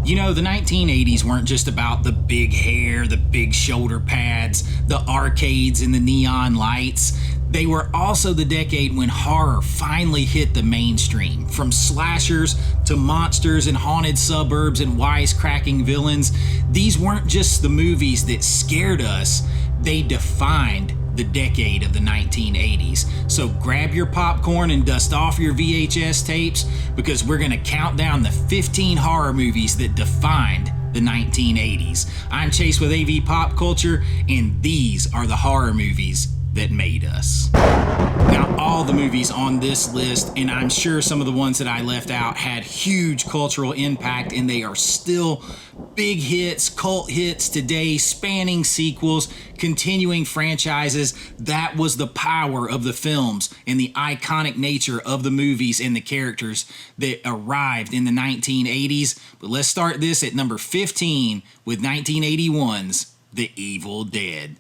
You know, the 1980s weren't just about the big hair, the big shoulder pads, the arcades, and the neon lights. They were also the decade when horror finally hit the mainstream. From slashers to monsters and haunted suburbs and wisecracking villains, these weren't just the movies that scared us, they defined the decade of the 1980s. So grab your popcorn and dust off your VHS tapes, because we're going to count down the 15 horror movies that defined the 1980s. I'm Chase with AV Pop Culture, and these are the horror movies that made us. Now, all the movies on this list, and I'm sure some of the ones that I left out, had huge cultural impact, and they are still big hits, cult hits today, spanning sequels, continuing franchises. That was the power of the films and the iconic nature of the movies and the characters that arrived in the 1980s. But let's start this at number 15 with 1981's The Evil Dead.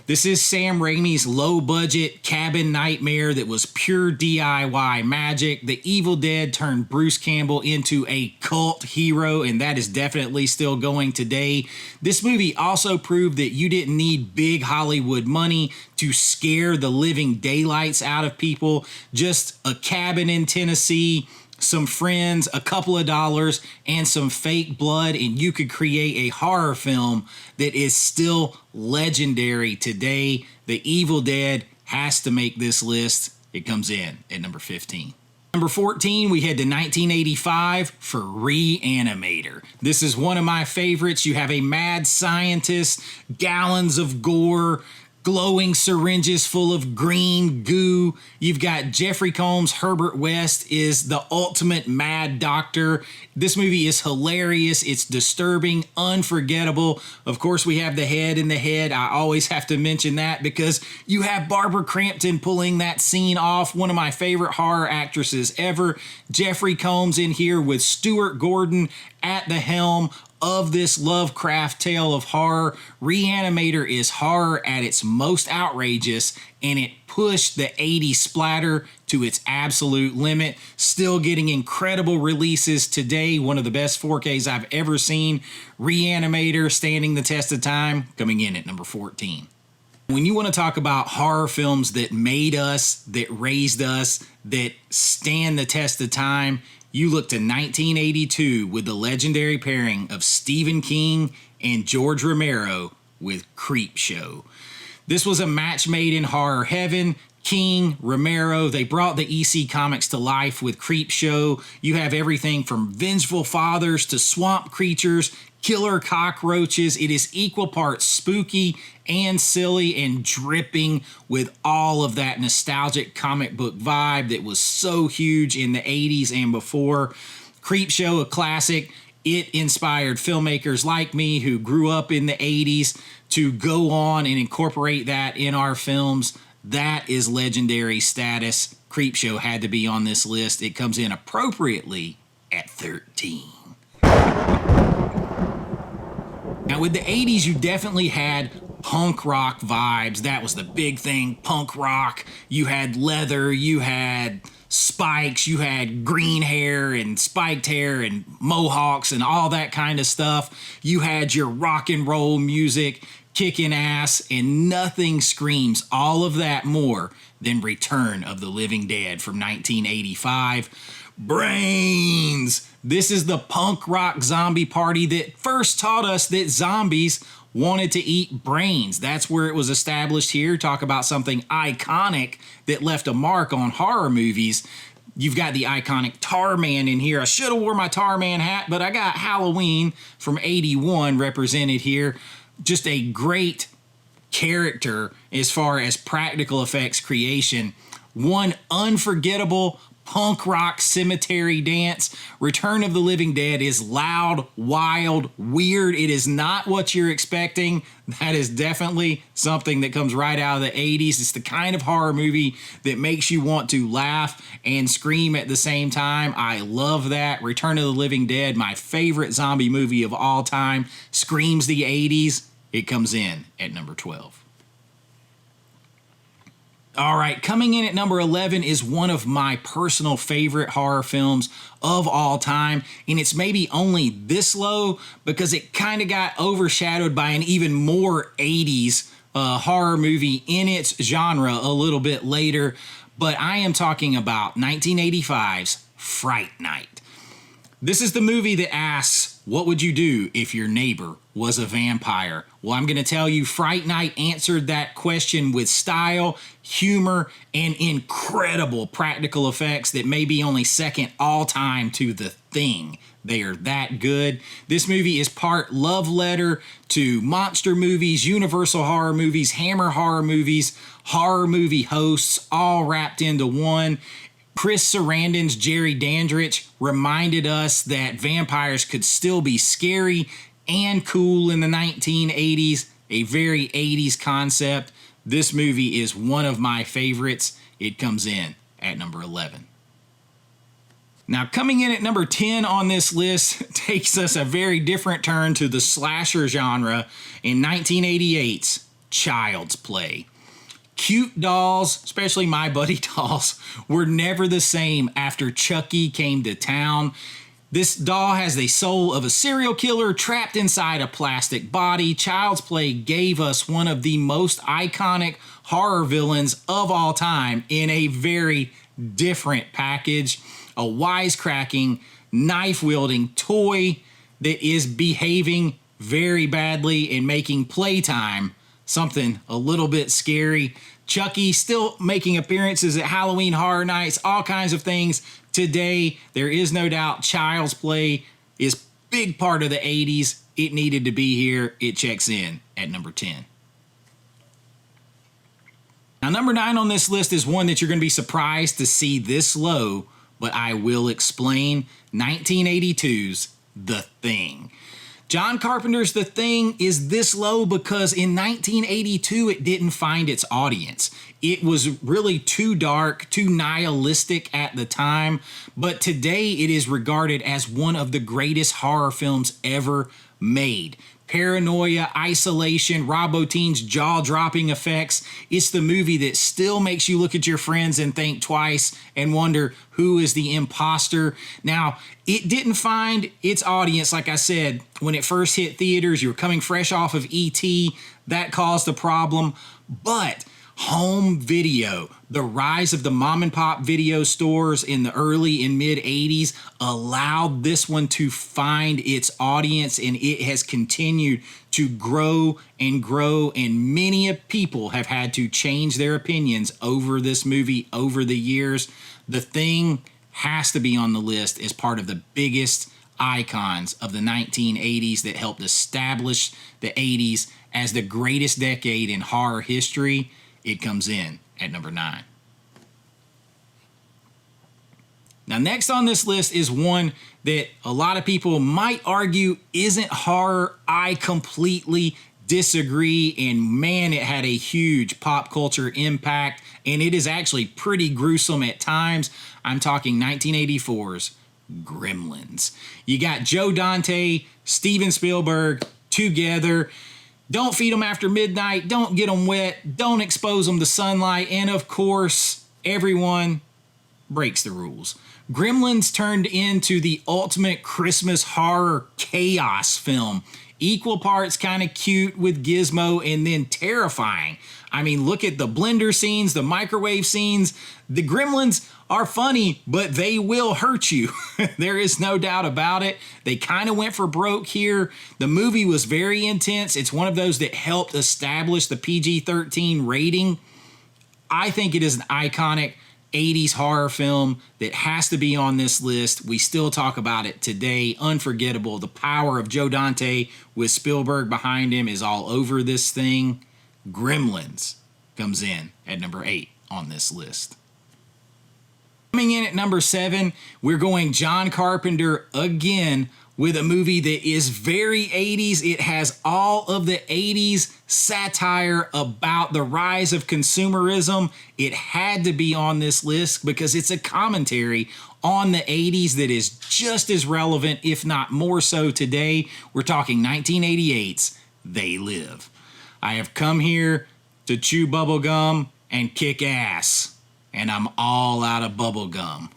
This is Sam Raimi's low-budget cabin nightmare that was pure DIY magic. The Evil Dead turned Bruce Campbell into a cult hero, and that is definitely still going today. This movie also proved that you didn't need big Hollywood money to scare the living daylights out of people. Just a cabin in Tennessee, some friends, a couple of dollars, and some fake blood, and you could create a horror film that is still legendary today. The Evil Dead has to make this list. It comes in at number 15. Number 14, we head to 1985 for Reanimator. This is one of my favorites. You have a mad scientist, gallons of gore, glowing syringes full of green goo. You've got Jeffrey Combs. Herbert West is the ultimate mad doctor. This movie is hilarious. It's disturbing, unforgettable. Of course, we have the head in the head. I always have to mention that because you have Barbara Crampton pulling that scene off. One of my favorite horror actresses ever. Jeffrey Combs in here with Stuart Gordon at the helm of this Lovecraft tale of horror. Reanimator is horror at its most outrageous, and it pushed the 80s splatter to its absolute limit. Still getting incredible releases today. One of the best 4Ks I've ever seen. Reanimator standing the test of time, coming in at number 14. When you want to talk about horror films that made us, that raised us, that stand the test of time, you look to 1982 with the legendary pairing of Stephen King and George Romero with Creepshow. This was a match made in horror heaven. King, Romero, they brought the EC comics to life with Creepshow. You have everything from vengeful fathers to swamp creatures, killer cockroaches. It is equal parts spooky and silly and dripping with all of that nostalgic comic book vibe that was so huge in the 80s and before. Creepshow, a classic. It inspired filmmakers like me who grew up in the 80s to go on and incorporate that in our films. That is legendary status. Creepshow had to be on this list. It comes in appropriately at 13. Now, with the 80s, you definitely had punk rock vibes. That was the big thing, punk rock. You had leather, you had spikes, you had green hair and spiked hair and mohawks and all that kind of stuff. You had your rock and roll music, kicking ass, and nothing screams all of that more than Return of the Living Dead from 1985. Brains! This is the punk rock zombie party that first taught us that zombies wanted to eat brains. That's where it was established here. Talk about something iconic that left a mark on horror movies. You've got the iconic Tar Man in here. I should have wore my Tar Man hat, but I got Halloween from 81 represented here. Just a great character as far as practical effects creation. One unforgettable punk rock cemetery dance. Return of the Living Dead is loud, wild, weird. It is not what you're expecting. That is definitely something that comes right out of the 80s. It's the kind of horror movie that makes you want to laugh and scream at the same time. I love that. Return of the Living Dead, my favorite zombie movie of all time, screams the 80s. It comes in at number 12. All right, coming in at number 11 is one of my personal favorite horror films of all time, and it's maybe only this low because it kind of got overshadowed by an even more 80s horror movie in its genre a little bit later, but I am talking about 1985's Fright Night. This is the movie that asks, what would you do if your neighbor was a vampire? Well, I'm going to tell you, Fright Night answered that question with style, humor, and incredible practical effects that may be only second all time to The Thing. They are that good. This movie is part love letter to monster movies, Universal horror movies, Hammer horror movies, horror movie hosts, all wrapped into one. Chris Sarandon's Jerry Dandridge reminded us that vampires could still be scary and cool in the 1980s, a very 80s concept. This movie is one of my favorites. It comes in at number 11. Now, coming in at number 10 on this list takes us a very different turn to the slasher genre in 1988's Child's Play. Cute dolls, especially My Buddy dolls, were never the same after Chucky came to town. This doll has the soul of a serial killer trapped inside a plastic body. Child's Play gave us one of the most iconic horror villains of all time in a very different package. A wisecracking, knife-wielding toy that is behaving very badly and making playtime something a little bit scary. Chucky still making appearances at Halloween Horror Nights, all kinds of things. Today, there is no doubt Child's Play is a big part of the 80s. It needed to be here. It checks in at number 10. Now, number 9 on this list is one that you're going to be surprised to see this low, but I will explain. 1982's The Thing. John Carpenter's The Thing is this low because in 1982 it didn't find its audience. It was really too dark, too nihilistic at the time, but today it is regarded as one of the greatest horror films ever made. Paranoia, isolation, Rob Bottin's jaw-dropping effects. It's the movie that still makes you look at your friends and think twice and wonder who is the imposter. Now, it didn't find its audience, like I said, when it first hit theaters. You were coming fresh off of E.T. That caused a problem. But home video, the rise of the mom and pop video stores in the early and mid 80s allowed this one to find its audience, and it has continued to grow, and many people have had to change their opinions over this movie over the years. The Thing has to be on the list as part of the biggest icons of the 1980s that helped establish the 80s as the greatest decade in horror history. It comes in at number 9. Now, next on this list is one that a lot of people might argue isn't horror. I completely disagree, and man, it had a huge pop culture impact, and it is actually pretty gruesome at times. I'm talking 1984's Gremlins. You got Joe Dante, Steven Spielberg together. Don't feed them after midnight. Don't get them wet. Don't expose them to sunlight. And of course, everyone breaks the rules. Gremlins turned into the ultimate Christmas horror chaos film. Equal parts kind of cute with Gizmo and then terrifying. I mean, look at the blender scenes, the microwave scenes. The Gremlins are funny, but they will hurt you. There is no doubt about it. They kind of went for broke here. The movie was very intense. It's one of those that helped establish the PG-13 rating. I think it is an iconic 80s horror film that has to be on this list. We still talk about it today. Unforgettable. The power of Joe Dante with Spielberg behind him is all over this thing. Gremlins comes in at number 8 on this list. Coming in at number 7, we're going John Carpenter again with a movie that is very 80s. It has all of the 80s satire about the rise of consumerism. It had to be on this list because it's a commentary on the 80s that is just as relevant, if not more so today. We're talking 1988's They Live. I have come here to chew bubble gum and kick ass. And I'm all out of bubble gum.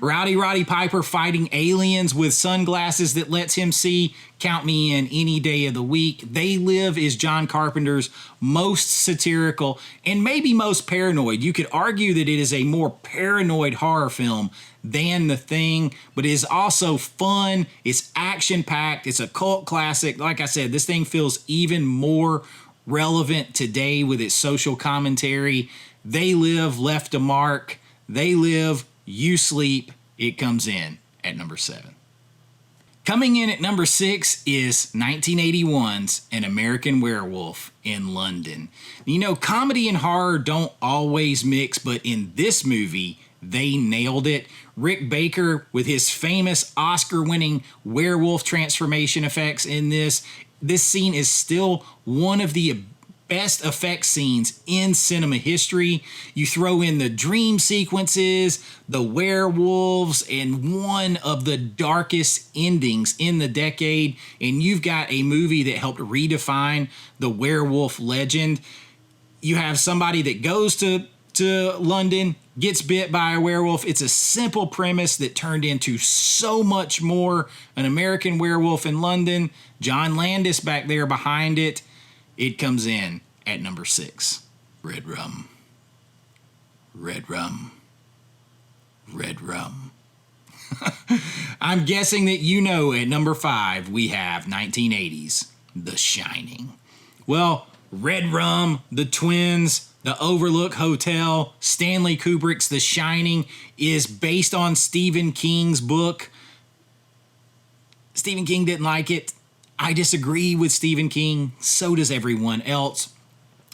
Rowdy Roddy Piper fighting aliens with sunglasses that lets him see. Count me in any day of the week. They Live is John Carpenter's most satirical and maybe most paranoid. You could argue that it is a more paranoid horror film than The Thing, but it is also fun. It's action-packed. It's a cult classic. Like I said, this thing feels even more relevant today with its social commentary. They Live left a mark. They Live, you sleep. It comes in at number 7. Coming in at number 6 is 1981's An American Werewolf in London. You know, comedy and horror don't always mix, but in this movie, they nailed it. Rick Baker with his famous Oscar-winning werewolf transformation effects in this. This scene is still one of the best effects scenes in cinema history. You throw in the dream sequences, the werewolves, and one of the darkest endings in the decade, and you've got a movie that helped redefine the werewolf legend. You have somebody that goes to London, gets bit by a werewolf. It's a simple premise that turned into so much more. An American Werewolf in London. John Landis back there behind it. It comes in at number 6. Red rum. Red rum. Red rum. I'm guessing that you know at number 5 we have 1980's The Shining. Well, Red Rum, The Twins, The Overlook Hotel, Stanley Kubrick's The Shining is based on Stephen King's book. Stephen King didn't like it. I disagree with Stephen King. So does everyone else.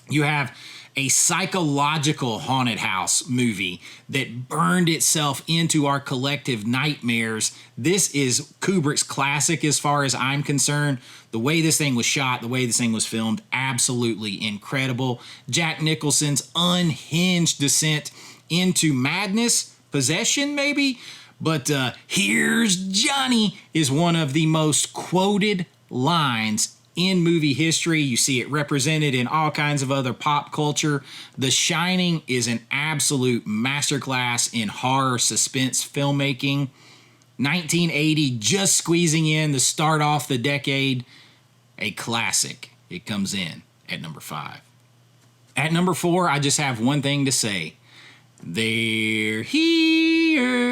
You have a psychological haunted house movie that burned itself into our collective nightmares. This is Kubrick's classic as far as I'm concerned. The way this thing was shot, the way this thing was filmed, absolutely incredible. Jack Nicholson's unhinged descent into madness, possession maybe, but Here's Johnny is one of the most quoted lines in movie history. You see it represented in all kinds of other pop culture. The Shining is an absolute masterclass in horror suspense filmmaking. 1980 just squeezing in to start off the decade. A classic. It comes in at number 5. At number 4, I just have one thing to say. They're here.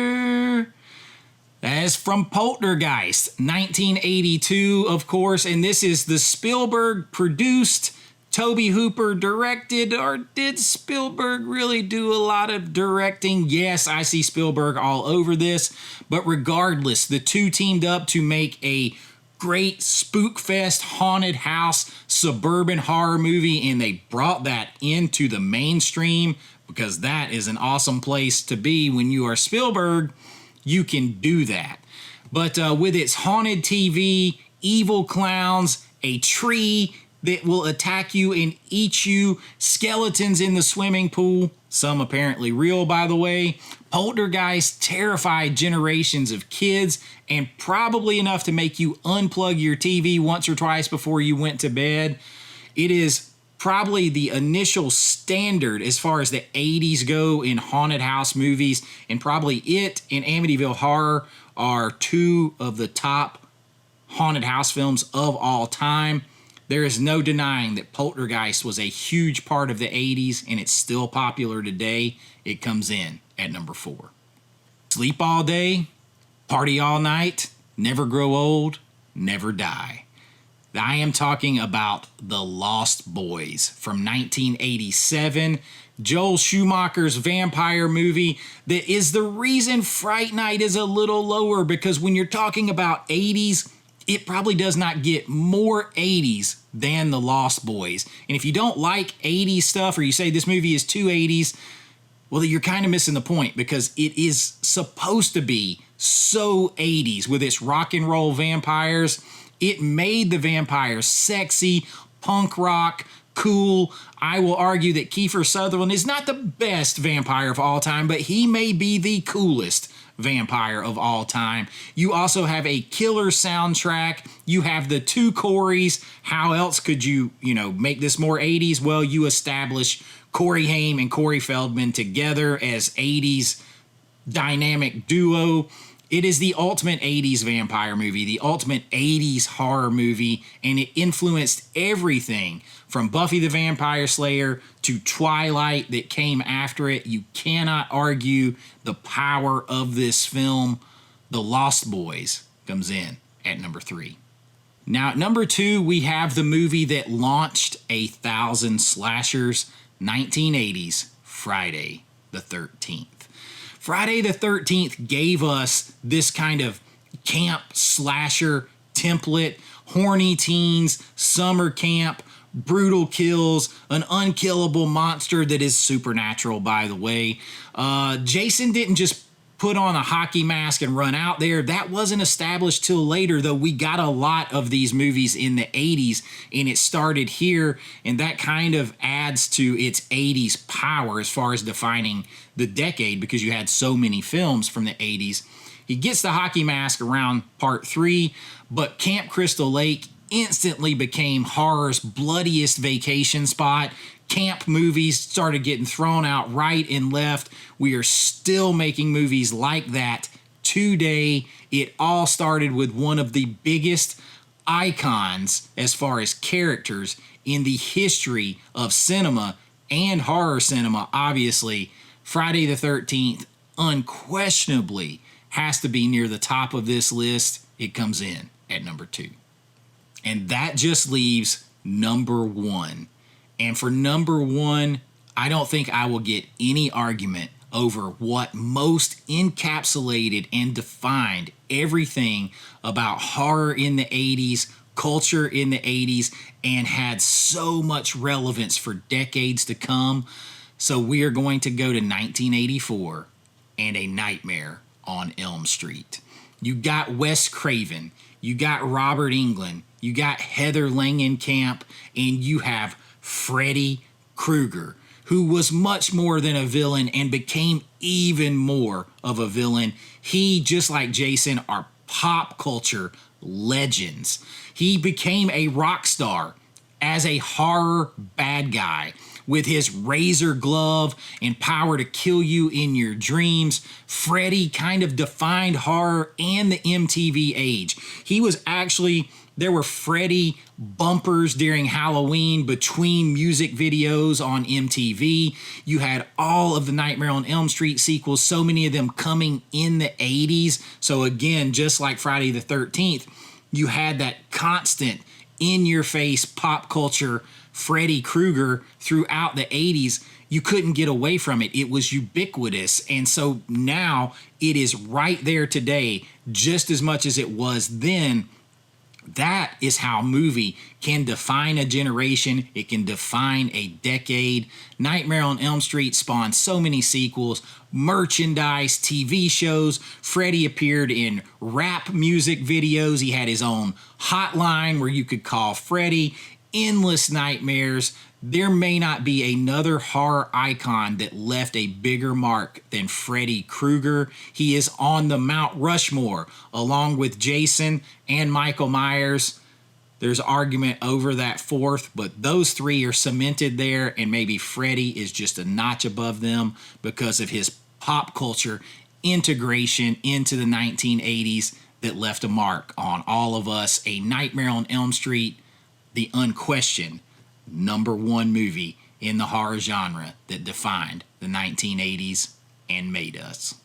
That is from Poltergeist, 1982, of course, and this is the Spielberg produced, Tobe Hooper directed, or did Spielberg really do a lot of directing? Yes, I see Spielberg all over this, but regardless, the two teamed up to make a great spookfest haunted house suburban horror movie, and they brought that into the mainstream because that is an awesome place to be when you are Spielberg. You can do that. But with its haunted TV, evil clowns, a tree that will attack you and eat you, skeletons in the swimming pool, some apparently real, by the way, Poltergeist terrified generations of kids and probably enough to make you unplug your TV once or twice before you went to bed. It is probably the initial standard as far as the 80s go in haunted house movies, and probably it and Amityville Horror are two of the top haunted house films of all time. There is no denying that Poltergeist was a huge part of the 80s, and it's still popular today. It comes in at number 4. Sleep all day, party all night, never grow old, never die. I am talking about The Lost Boys from 1987, Joel Schumacher's vampire movie that is the reason Fright Night is a little lower, because when you're talking about 80s, it probably does not get more 80s than The Lost Boys. And if you don't like 80s stuff, or you say this movie is too 80s, well, you're kind of missing the point, because it is supposed to be so 80s with its rock and roll vampires. It made the vampires sexy, punk rock, cool. I will argue that Kiefer Sutherland is not the best vampire of all time, but he may be the coolest vampire of all time. You also have a killer soundtrack. You have the two Coreys. How else could you make this more 80s? Well, you establish Corey Haim and Corey Feldman together as 80s dynamic duo. It is the ultimate 80s vampire movie, the ultimate 80s horror movie, and it influenced everything from Buffy the Vampire Slayer to Twilight that came after it. You cannot argue the power of this film. The Lost Boys comes in at number 3. Now, at number 2, we have the movie that launched 1,000 slashers, 1980's Friday the 13th. Friday the 13th gave us this kind of camp slasher template, horny teens, summer camp, brutal kills, an unkillable monster that is supernatural, by the way. Jason didn't just put on a hockey mask and run out there. That wasn't established till later, though. We got a lot of these movies in the 80s, and it started here, and that kind of adds to its 80s power as far as defining the decade, because you had so many films from the 80s. He gets the hockey mask around part 3, but Camp Crystal Lake instantly became horror's bloodiest vacation spot. Camp movies started getting thrown out right and left. We are still making movies like that today. It all started with one of the biggest icons as far as characters in the history of cinema and horror cinema, obviously. Friday the 13th unquestionably has to be near the top of this list. It comes in at number 2. And that just leaves number 1. And for number 1, I don't think I will get any argument over what most encapsulated and defined everything about horror in the 80s, culture in the 80s, and had so much relevance for decades to come. So we are going to go to 1984 and A Nightmare on Elm Street. You got Wes Craven, you got Robert Englund, you got Heather Langenkamp, and you have Freddy Krueger, who was much more than a villain and became even more of a villain. He, just like Jason, are pop culture legends. He became a rock star as a horror bad guy with his razor glove and power to kill you in your dreams. Freddy kind of defined horror and the MTV age. He was actually, there were Freddy bumpers during Halloween between music videos on MTV. You had all of the Nightmare on Elm Street sequels, so many of them coming in the 80s. So again, just like Friday the 13th, you had that constant in-your-face pop culture Freddy Krueger throughout the 80s. You couldn't get away from it. It was ubiquitous. And so now it is right there today, just as much as it was then. That is how movie can define a generation. It can define a decade. Nightmare on Elm Street spawned so many sequels, merchandise, TV shows. Freddy appeared in rap music videos. He had his own hotline where you could call Freddy. Endless nightmares. There may not be another horror icon that left a bigger mark than Freddy Krueger. He is on the Mount Rushmore along with Jason and Michael Myers. There's argument over that fourth, but those three are cemented there, and maybe Freddy is just a notch above them because of his pop culture integration into the 1980s that left a mark on all of us. A Nightmare on Elm Street, the unquestioned number 1 movie in the horror genre that defined the 1980s and made us.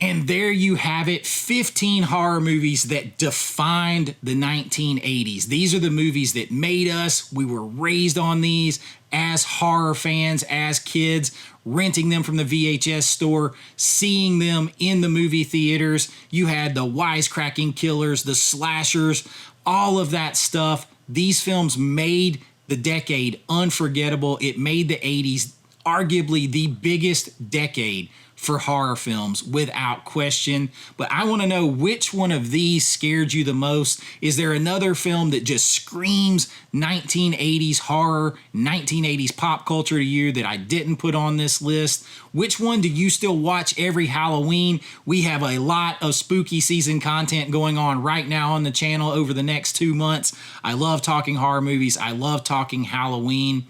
And there you have it, 15 horror movies that defined the 1980s. These are the movies that made us. We were raised on these as horror fans, as kids, renting them from the VHS store, seeing them in the movie theaters. You had the wisecracking killers, the slashers, all of that stuff. These films made the decade unforgettable. It made the 80s arguably the biggest decade for horror films without question. But I want to know, which one of these scared you the most? Is there another film that just screams 1980s horror, 1980s pop culture to you that I didn't put on this list? Which one do you still watch every Halloween? We have a lot of spooky season content going on right now on the channel over the next 2 months. I love talking horror movies. I love talking Halloween.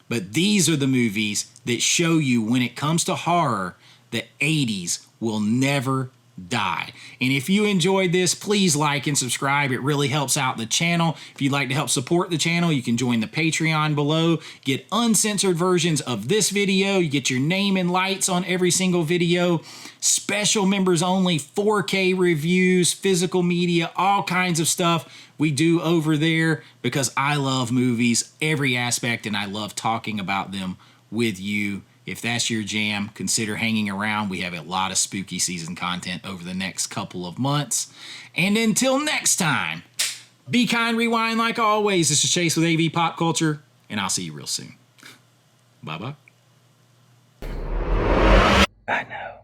But these are the movies that show you when it comes to horror, the 80s will never die. And if you enjoyed this, please like and subscribe. It really helps out the channel. If you'd like to help support the channel, you can join the Patreon below, get uncensored versions of this video, you get your name and lights on every single video, special members only 4K reviews, physical media, all kinds of stuff we do over there because I love movies, every aspect, and I love talking about them with you. If that's your jam, consider hanging around. We have a lot of spooky season content over the next couple of months. And until next time, be kind, rewind like always. This is Chase with AV Pop Culture, and I'll see you real soon. Bye-bye. I know.